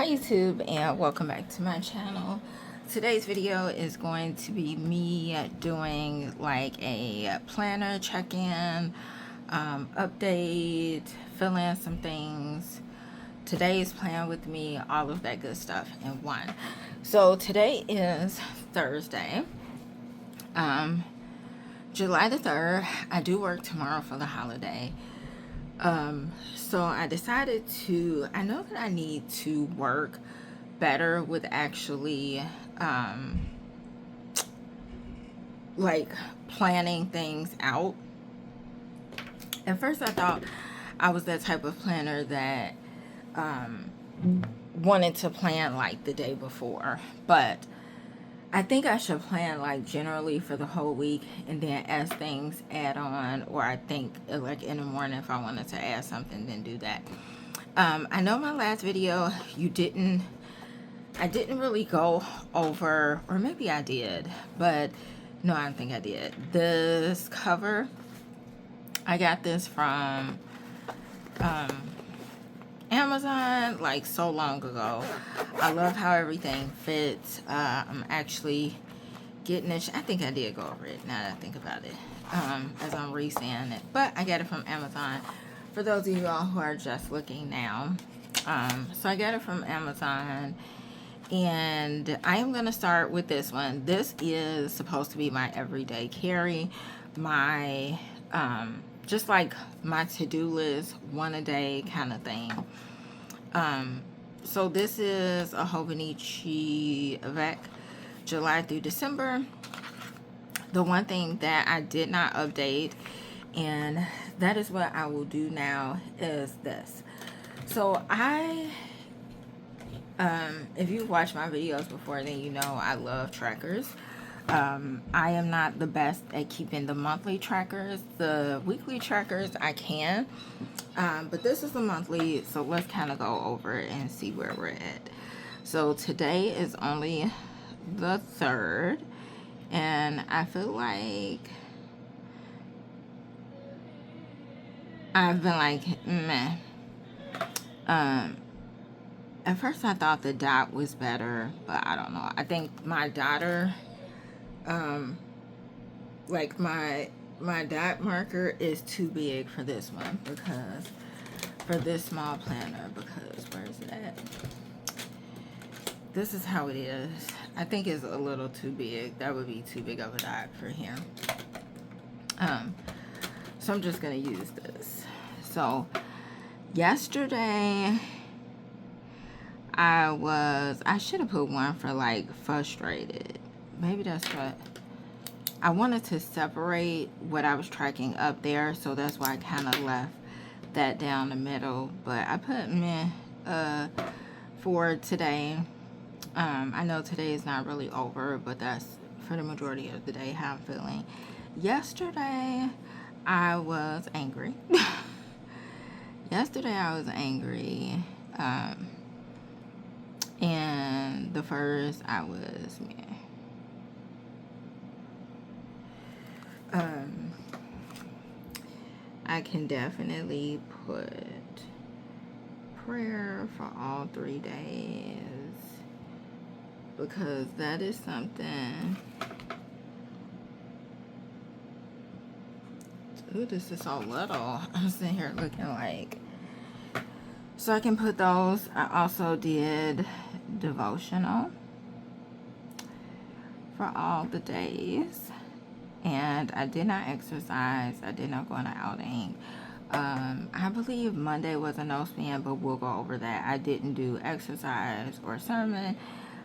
YouTube, and welcome back to my channel. Today's video is going to be me doing like a planner check-in, update, fill in some things, today's plan with me, all of that good stuff in one. So today is Thursday, July the 3rd. I do work tomorrow for the holiday. So I decided I know that I need to work better with actually, like planning things out. At first I thought I was that type of planner that, wanted to plan like the day before, but I think I should plan like generally for the whole week, and then as things add on, or I think like in the morning if I wanted to add something, then do that. I know my last video I didn't really go over, or maybe I did, but no, I don't think I did. This cover, I got this from Amazon like so long ago. I love how everything fits. I'm actually getting it. I think I did go over it now that I think about it, as I'm re-saying it, but I got it from Amazon for those of you all who are just looking now. So I got it from Amazon, and I am going to start with this one. This is supposed to be my everyday carry, my just like my to-do list, one a day kind of thing. So this is a Hobonichi Vec, July through December. The one thing that I did not update, and that is what I will do now, is this. So if you've watched my videos before, then you know I love trackers. I am not the best at keeping the monthly trackers. The weekly trackers I can, but this is the monthly, so let's kind of go over it and see where we're at. So today is only the 3rd, and I feel like I've been like meh. At first I thought the dot was better, but I don't know. I think my daughter, like my dot marker is too big for this one, because for this small planner, because where is it at? This is how it is. I think it's a little too big. That would be too big of a dot for him. So I'm just gonna use this. So yesterday I should have put one for like frustrated. Maybe that's what I wanted to separate what I was tracking up there, so that's why I kind of left that down the middle. But I put meh for today. I know today is not really over, but that's for the majority of the day how I'm feeling. Yesterday I was angry. Yesterday I was angry. And the first I was meh. I can definitely put prayer for all 3 days, because that is something. Ooh, this is so little. I'm sitting here looking like, so I can put those. I also did devotional for all the days, and I did not exercise. I did not go on an outing. I believe Monday was a no spend, but we'll go over that. I didn't do exercise or sermon.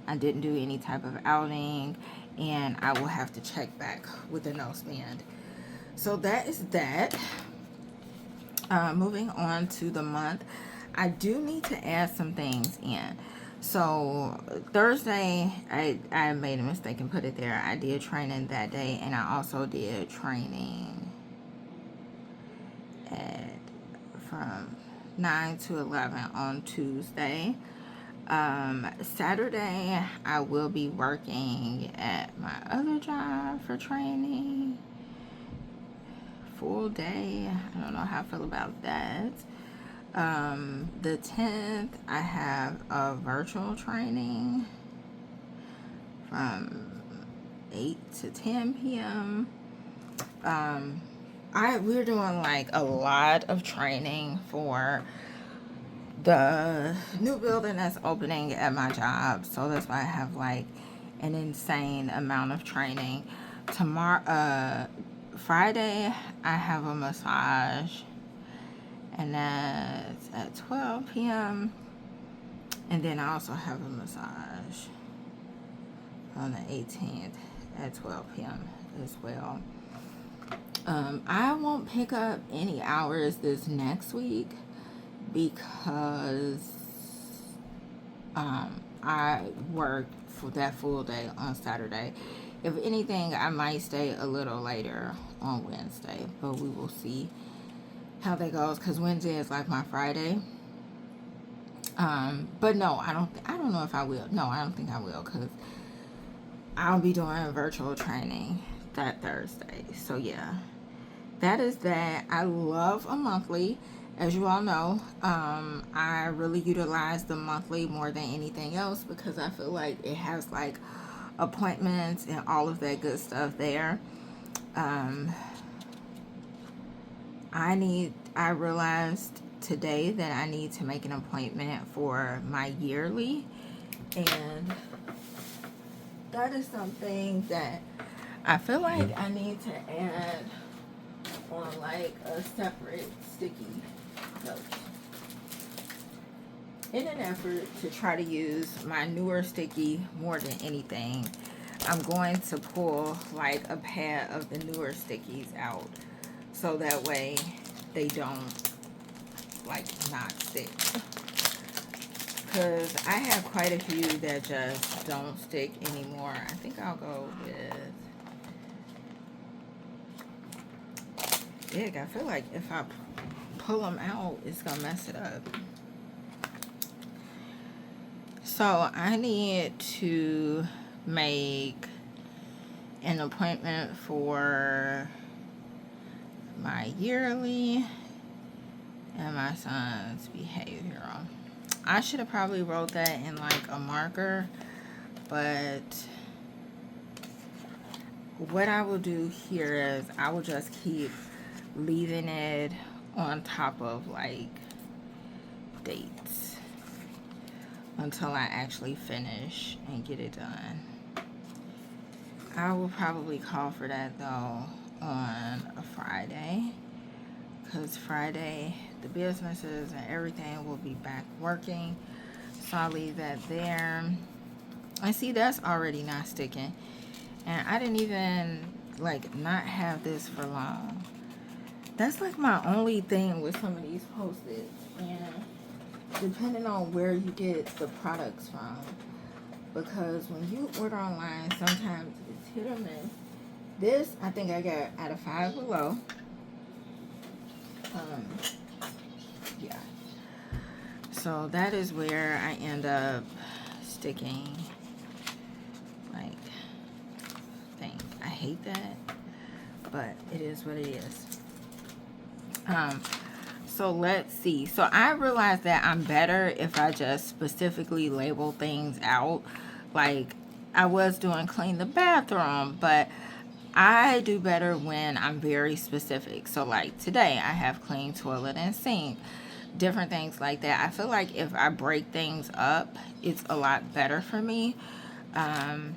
I didn't do any type of outing, and I will have to check back with the no spend. So that is that. Moving on to the month, I do need to add some things in. So Thursday, I made a mistake and put it there. I did training that day, and I also did training from 9 to 11 on Tuesday. Saturday, I will be working at my other job for training. Full day. I don't know how I feel about that. The 10th, I have a virtual training from 8 to 10 p.m. We're doing like a lot of training for the new building that's opening at my job. So that's why I have like an insane amount of training. Friday, I have a massage, and that's at 12 p.m. And then I also have a massage on the 18th at 12 p.m. as well. I won't pick up any hours this next week because I work for that full day on Saturday. If anything, I might stay a little later on Wednesday, but we will see how that goes, because Wednesday is like my Friday. But no, I don't know if I will. No, I don't think I will, because I'll be doing virtual training that Thursday. So yeah, that is that. I love a monthly. As you all know, I really utilize the monthly more than anything else because I feel like it has like appointments and all of that good stuff there. I realized today that I need to make an appointment for my yearly, and that is something that I feel like I need to add on like a separate sticky note, in an effort to try to use my newer sticky more than anything. I'm going to pull like a pad of the newer stickies out so that way they don't like not stick, because I have quite a few that just don't stick anymore. I think I'll go with big. I feel like if I pull them out, it's gonna mess it up. So I need to make an appointment for my yearly and my son's behavioral. I should have probably wrote that in like a marker, but what I will do here is I will just keep leaving it on top of like dates until I actually finish and get it done. I will probably call for that though on a Friday, because Friday the businesses and everything will be back working, so I'll leave that there. I see that's already not sticking, and I didn't even like not have this for long. That's like my only thing with some of these Post-its, and depending on where you get the products from, because when you order online sometimes it's hit or miss. This I think I got out of Five Below. Yeah, so that is where I end up sticking like things. I hate that, but it is what it is. So let's see. So I realized that I'm better if I just specifically label things out. Like I was doing clean the bathroom, but I do better when I'm very specific. So like today I have clean toilet and sink, different things like that. I feel like if I break things up, it's a lot better for me. I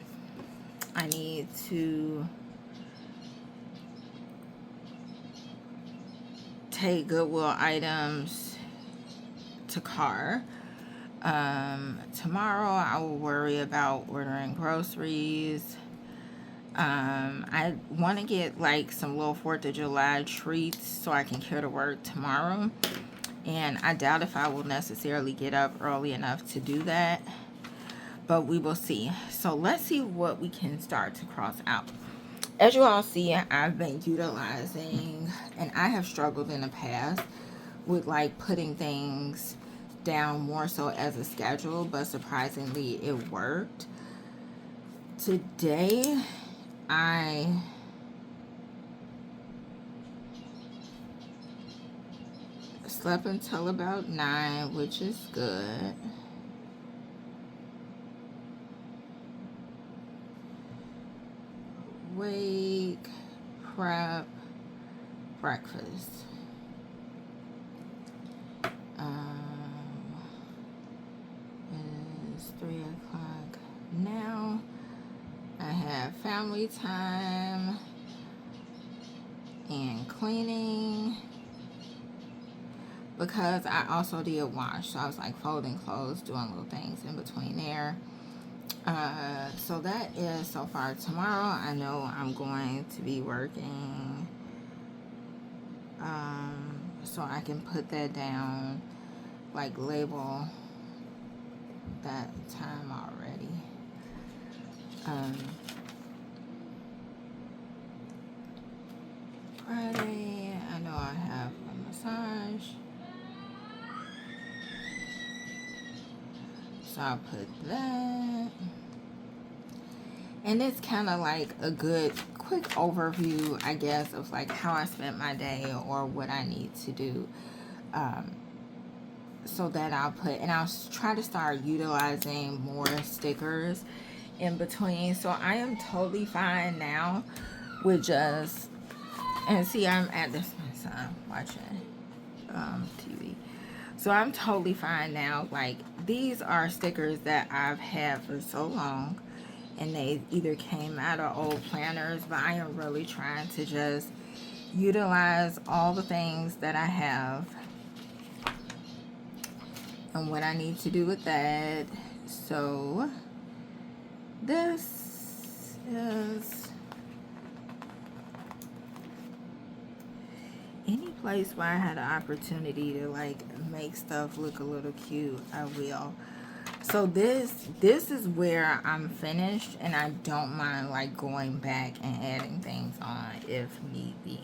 need to take Goodwill items to car. Tomorrow I will worry about ordering groceries. I want to get like some little 4th of July treats so I can carry to work tomorrow, and I doubt if I will necessarily get up early enough to do that, but we will see. So let's see what we can start to cross out. As you all see, I've been utilizing, and I have struggled in the past with like putting things down more so as a schedule, but surprisingly it worked. Today I slept until about 9, which is good. Wake, prep, breakfast. It's 3 o'clock now. I have family time and cleaning because I also did wash. So I was like folding clothes, doing little things in between there. So that is so far. Tomorrow I know I'm going to be working. So I can put that down, like label that time already. Friday, I know I have a massage. So I'll put that. And it's kind of like a good quick overview, I guess, of like how I spent my day or what I need to do. So that I'll put, and I'll try to start utilizing more stickers in between. So I am totally fine now with just, and see, I'm at this, my son watching TV. So I'm totally fine now. Like, these are stickers that I've had for so long, and they either came out of old planners, but I am really trying to just utilize all the things that I have and what I need to do with that. So this is any place where I had an opportunity to like make stuff look a little cute, I will. So this is where I'm finished, and I don't mind like going back and adding things on if need be.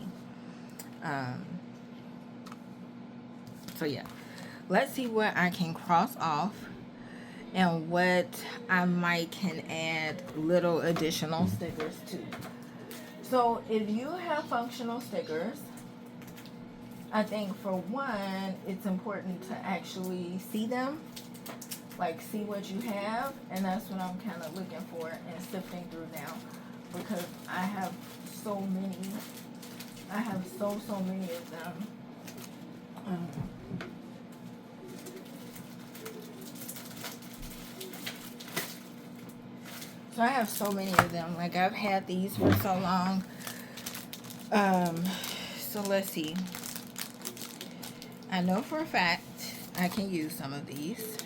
So yeah, let's see what I can cross off and what I might can add little additional stickers to. So if you have functional stickers, I think for one, it's important to actually see them, like see what you have, and that's what I'm kind of looking for and sifting through now, because I have so many. I have so many of them. So I have so many of them. Like, I've had these for so long. So let's see. I know for a fact I can use some of these.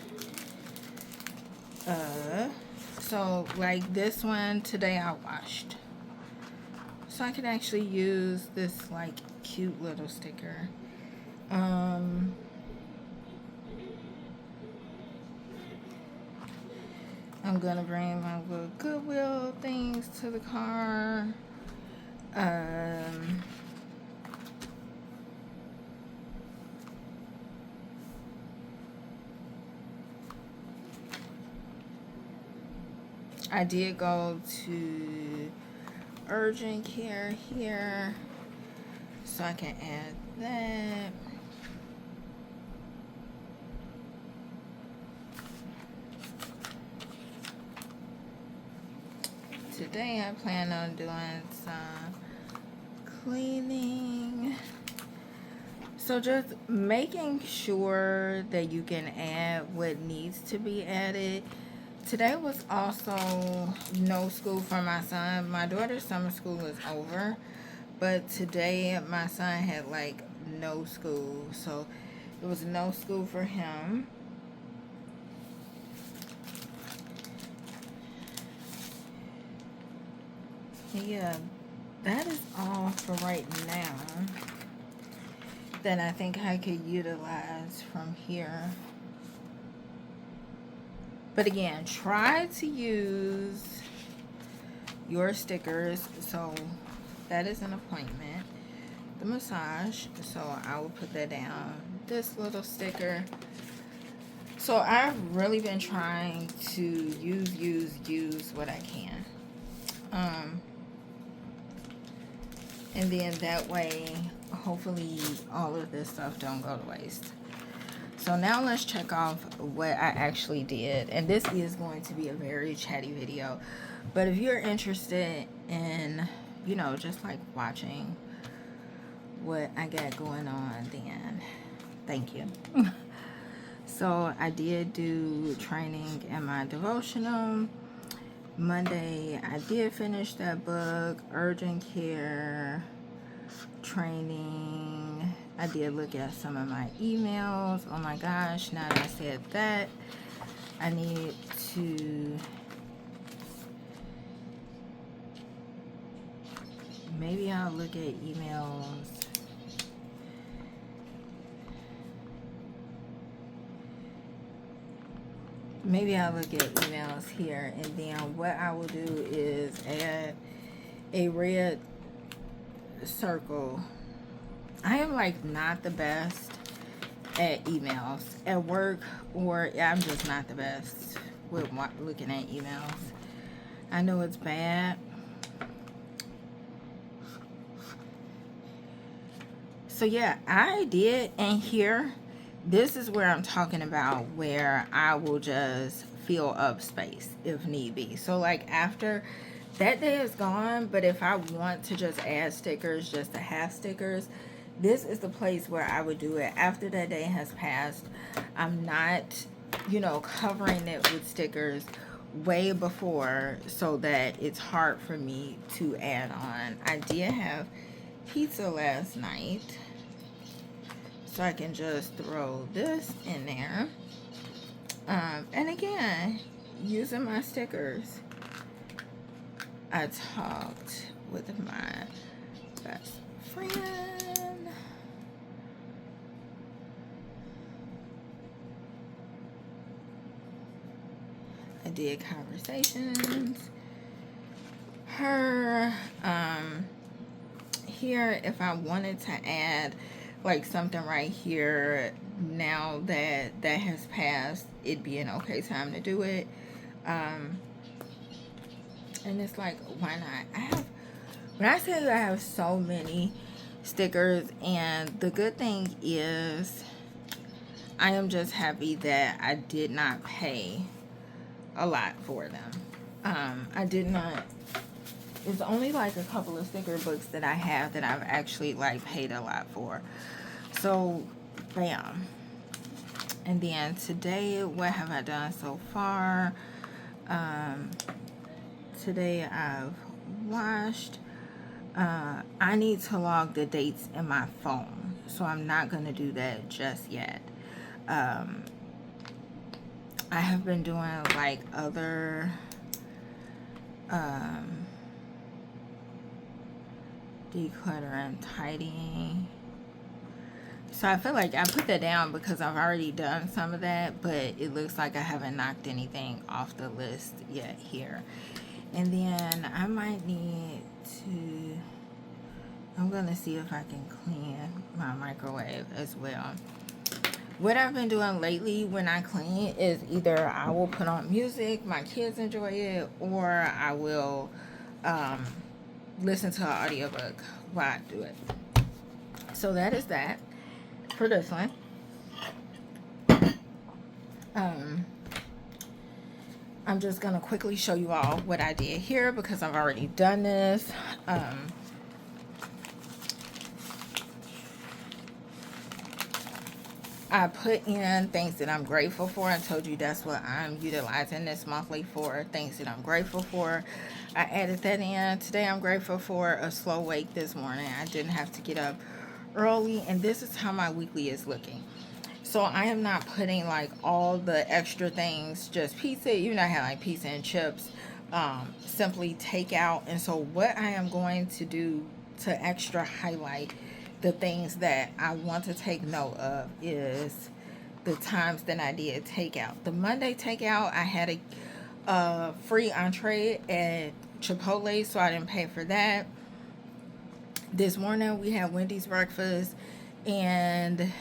So like this one today I washed. So I could actually use this like cute little sticker. I'm gonna bring my little Goodwill things to the car. I did go to urgent care here, so I can add that. Today I plan on doing some cleaning. So just making sure that you can add what needs to be added. Today was also no school for my son. My daughter's summer school is over, but today my son had like no school. So it was no school for him. Yeah, that is all for right now that I think I could utilize from here. But again, try to use your stickers. So that is an appointment. The massage, so I will put that down. This little sticker. So I've really been trying to use what I can. And then that way hopefully all of this stuff don't go to waste. So now let's check off what I actually did. And this is going to be a very chatty video. But if you're interested in, you know, just like watching what I got going on, then thank you. So I did do training in my devotional. Monday, I did finish that book, Urgent Care Training. I did look at some of my emails. Oh my gosh, now that I said that, I need to maybe I'll look at emails. Maybe I'll look at emails here, and then what I will do is add a red circle. I am like not the best at emails at work, or I'm just not the best with looking at emails. I know it's bad. So yeah, I did, and here, this is where I'm talking about where I will just fill up space if need be. So like after that day is gone, but if I want to just add stickers just to have stickers, this is the place where I would do it. After that day has passed, I'm not, you know, covering it with stickers way before so that it's hard for me to add on. I did have pizza last night, so I can just throw this in there. And again, using my stickers. I talked with my best friend. I did conversations. Her, here, if I wanted to add like something right here, now that that has passed, it'd be an okay time to do it. And it's like, why not? When I tell you I have so many stickers, and the good thing is I am just happy that I did not pay a lot for them. I did not. It's only like a couple of sticker books that I have that I've actually like paid a lot for. So, bam. And then today, what have I done so far? Today I've washed. I need to log the dates in my phone, so I'm not going to do that just yet. I have been doing like other decluttering, tidying. So I feel like I put that down because I've already done some of that, but it looks like I haven't knocked anything off the list yet here. And then I might need to, I'm going to see if I can clean my microwave as well. What I've been doing lately when I clean is either I will put on music, my kids enjoy it, or I will listen to an audiobook while I do it. So that is that for this one. I'm just going to quickly show you all what I did here because I've already done this. I put in things that I'm grateful for. I told you that's what I'm utilizing this monthly for, things that I'm grateful for. I added that in. Today I'm grateful for a slow wake this morning. I didn't have to get up early, and this is how my weekly is looking. So I am not putting like all the extra things, just pizza, even I have like pizza and chips, simply takeout. And so what I am going to do to extra highlight the things that I want to take note of is the times that I did takeout. The Monday takeout, I had a free entree at Chipotle, so I didn't pay for that. This morning we had Wendy's breakfast, and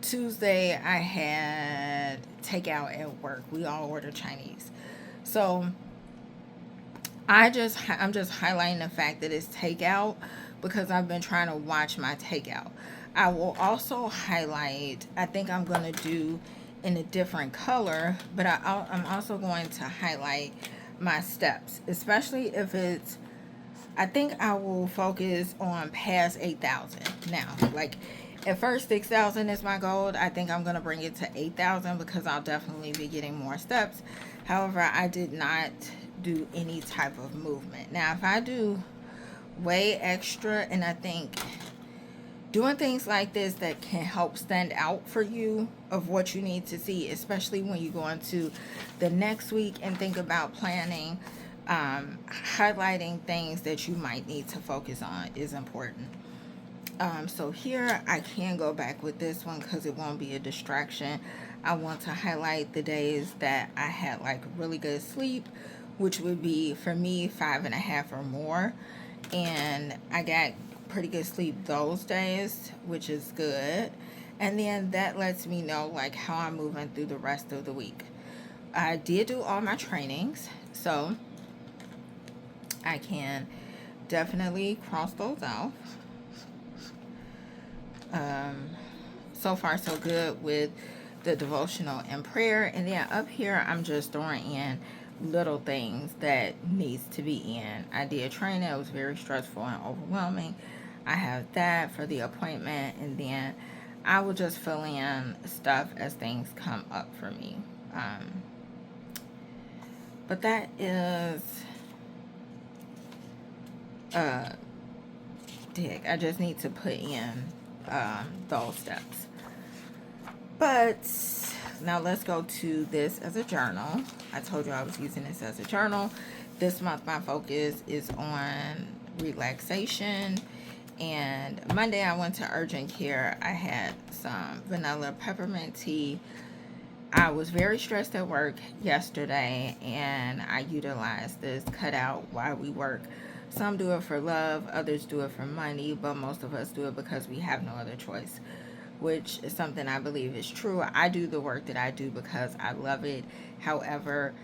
Tuesday I had takeout at work. We all ordered Chinese. So I'm just highlighting the fact that it's takeout because I've been trying to watch my takeout. I will also highlight, I think I'm going to do in a different color, but I'm also going to highlight my steps, especially if it's, I think I will focus on past 8,000 now. Like at first 6,000 is my goal. I think I'm going to bring it to 8,000 because I'll definitely be getting more steps. However, I did not do any type of movement. Now, if I do way extra, and I think doing things like this that can help stand out for you of what you need to see, especially when you go into the next week and think about planning, highlighting things that you might need to focus on is important. So here I can go back with this one because it won't be a distraction. I want to highlight the days that I had like really good sleep, which would be for me 5.5 or more, and I got pretty good sleep those days, which is good. And then that lets me know like how I'm moving through the rest of the week. I did do all my trainings, so I can definitely cross those off. So far so good with the devotional and prayer. And then up here I'm just throwing in little things that needs to be in. I did training. It was very stressful and overwhelming. I have that for the appointment, and then I will just fill in stuff as things come up for me. But that is I just need to put in those steps. But now let's go to this as a journal. I told you I was using this as a journal. This month my focus is on relaxation. And Monday I went to urgent care. I had some vanilla peppermint tea. I was very stressed at work yesterday, and I utilized this cutout while we work. Some do it for love, others do it for money, but most of us do it because we have no other choice, which is something I believe is true. I do the work that I do because I love it. However,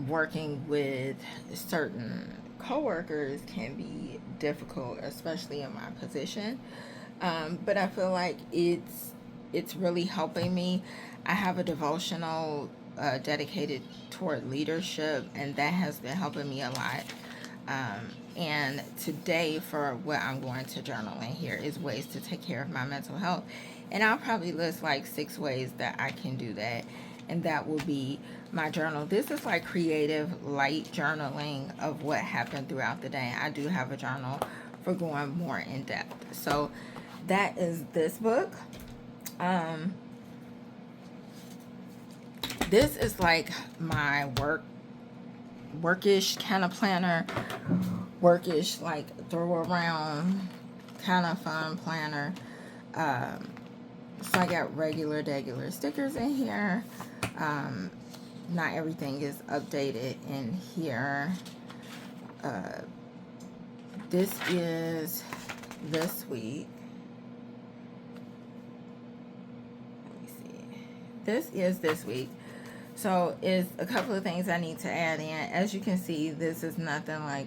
working with certain coworkers can be difficult, especially in my position. But I feel like it's really helping me. I have a devotional dedicated toward leadership, and that has been helping me a lot. And today, for what I'm going to journal in here, is ways to take care of my mental health. And I'll probably list like 6 ways that I can do that. And that will be my journal. This is like creative, light journaling of what happened throughout the day. I do have a journal for going more in depth. So that is this book. This is like my workish kind of planner, workish like throw around kind of fun planner. So I got regular stickers in here. Not everything is updated in here. This is this week. Let me see. This is this week. So it's a couple of things I need to add in. As you can see, this is nothing like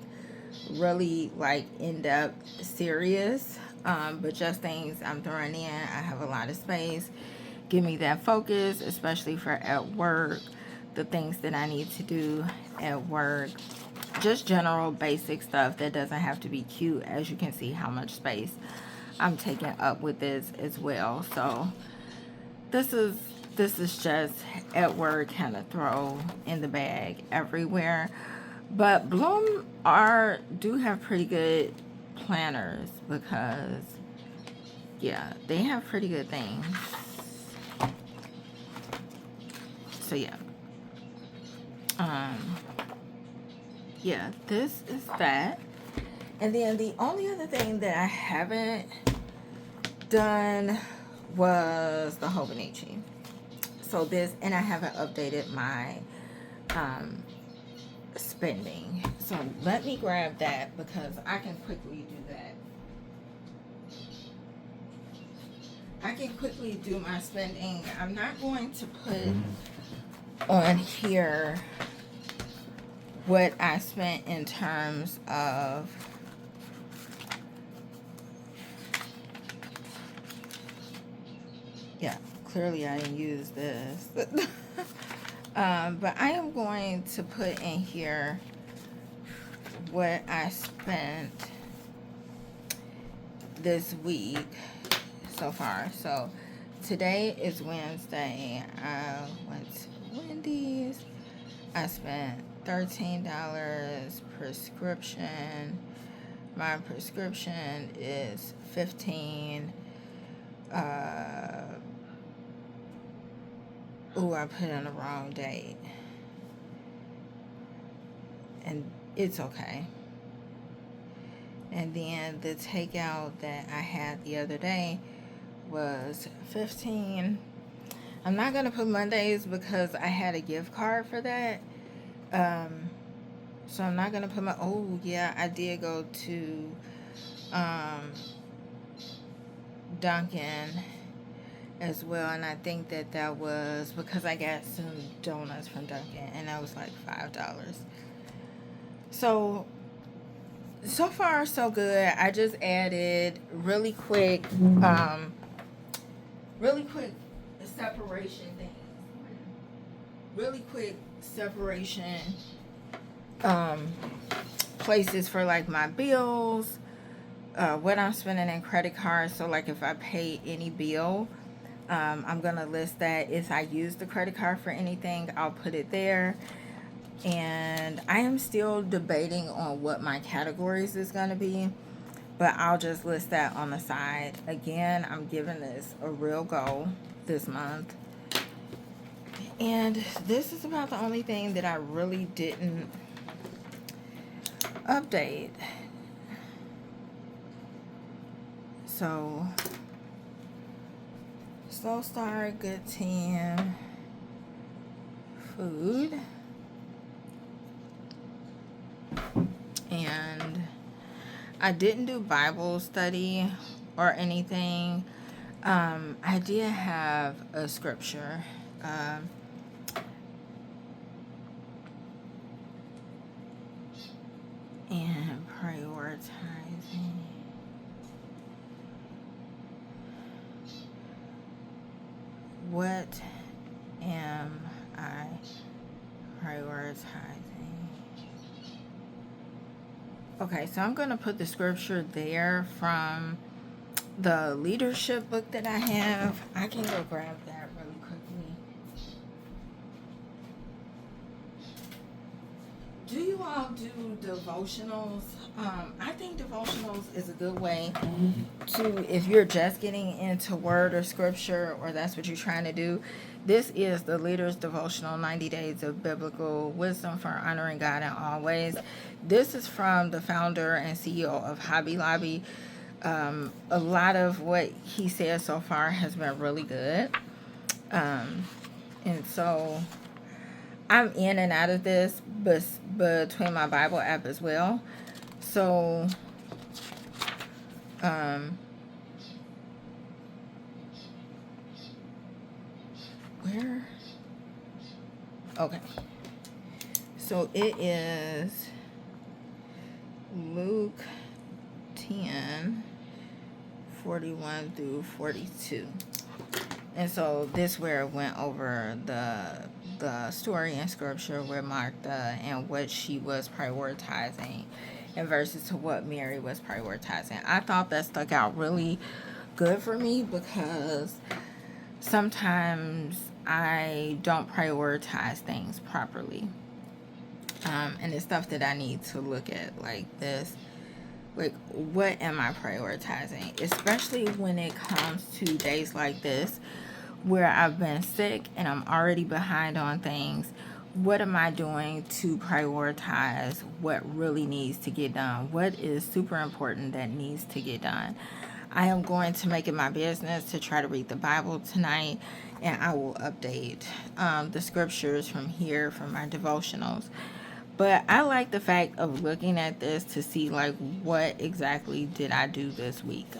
really like in-depth serious, but just things I'm throwing in. I have a lot of space. Give me that focus, especially for at work, the things that I need to do at work, just general basic stuff that doesn't have to be cute. As you can see how much space I'm taking up with this as well. So this is just at work, kind of throw in the bag everywhere. But Bloom do have pretty good planners, because yeah, they have pretty good things. So yeah. Yeah, this is that. And then the only other thing that I haven't done was the Hobonichi. So this, and I haven't updated my spending. So let me grab that because I can quickly do that. I can quickly do my spending. I'm not going to put on here what I spent in terms of clearly I didn't use this. But I am going to put in here what I spent this week so far. So today is Wednesday. I went to Wendy's. I spent $13 prescription. My prescription is 15. Ooh, I put in the wrong date. And it's okay. And then the takeout that I had the other day was 15. I'm not going to put Mondays because I had a gift card for that. So I'm not going to put my... Oh, yeah, I did go to Dunkin' as well. And I think that was because I got some donuts from Dunkin'. And that was like $5. So far, so good. I just added really quick separation things. Really quick separation places for like my bills, what I'm spending in credit cards. So like if I pay any bill, I'm gonna list that. If I use the credit card for anything, I'll put it there. And I am still debating on what my categories is gonna be, but I'll just list that on the side. Again, I'm giving this a real go this month. And this is about the only thing that I really didn't update. So, slow start, good team, food, and I didn't do Bible study or anything. I did have a scripture. And prioritizing. What am I prioritizing? Okay, so I'm going to put the scripture there from the leadership book that I have. I can go grab that really quickly. Do you all do devotionals? I think devotionals is a good way to, if you're just getting into word or scripture, or that's what you're trying to do. This is the Leader's Devotional 90 Days of Biblical Wisdom for Honoring God in All Ways. This is from the founder and CEO of Hobby Lobby. A lot of what he says so far has been really good. And so I'm in and out of this, but between my Bible app as well. So, where? Okay. So it is Luke 10:41 through 42. And so this where it went over the story in scripture where Martha and what she was prioritizing in versus to what Mary was prioritizing. I thought that stuck out really good for me because sometimes I don't prioritize things properly. And it's stuff that I need to look at like this. Like, what am I prioritizing? Especially when it comes to days like this where I've been sick and I'm already behind on things. What am I doing to prioritize what really needs to get done? What is super important that needs to get done? I am going to make it my business to try to read the Bible tonight, and I will update the scriptures from here from my devotionals. But I like the fact of looking at this to see like what exactly did I do this week.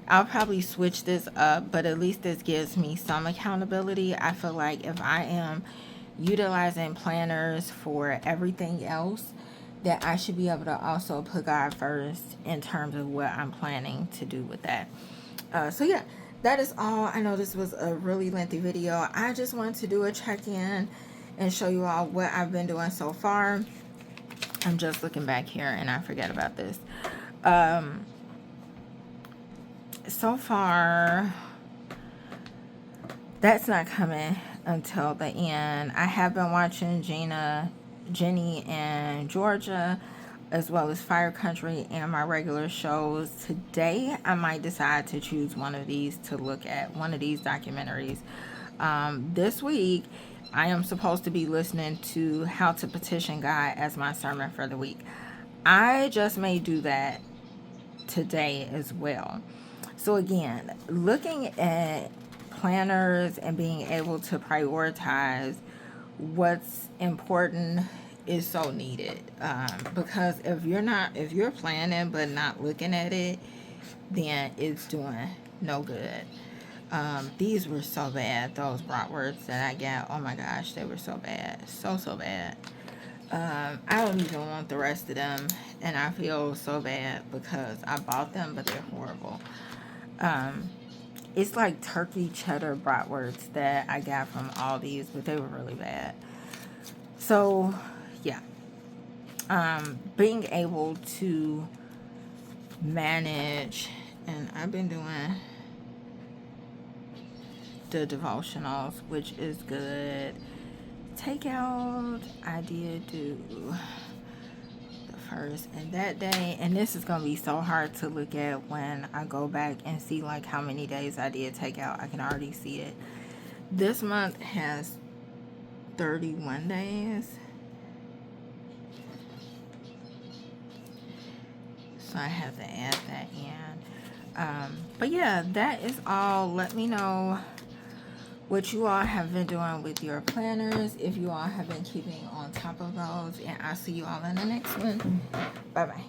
I'll probably switch this up, but at least this gives me some accountability. I feel like if I am utilizing planners for everything else, that I should be able to also put God first in terms of what I'm planning to do with that. So yeah, that is all. I know this was a really lengthy video. I just wanted to do a check-in and show you all what I've been doing so far. I'm just looking back here and I forget about this. So far, that's not coming until the end. I have been watching Jenny and Georgia, as well as Fire Country and my regular shows. Today, I might decide to choose one of these to look at, one of these documentaries. This week, I am supposed to be listening to How to Petition God as my sermon for the week. I just may do that today as well. So again, looking at planners and being able to prioritize what's important is so needed, because if you're planning but not looking at it, then it's doing no good. These were so bad, those bratwursts that I got. Oh my gosh, they were so bad, so bad. I don't even want the rest of them, and I feel so bad because I bought them, but they're horrible. It's like turkey cheddar bratwursts that I got from Aldi's, but they were really bad. So yeah, being able to manage, and I've been doing the devotionals, which is good. Takeout, I did do the first and that day, and this is gonna be so hard to look at when I go back and see like how many days I did takeout. I can already see it. This month has 31 days, so I have to add that in. But yeah, that is all. Let me know what you all have been doing with your planners, if you all have been keeping on top of those, and I'll see you all in the next one. Bye bye.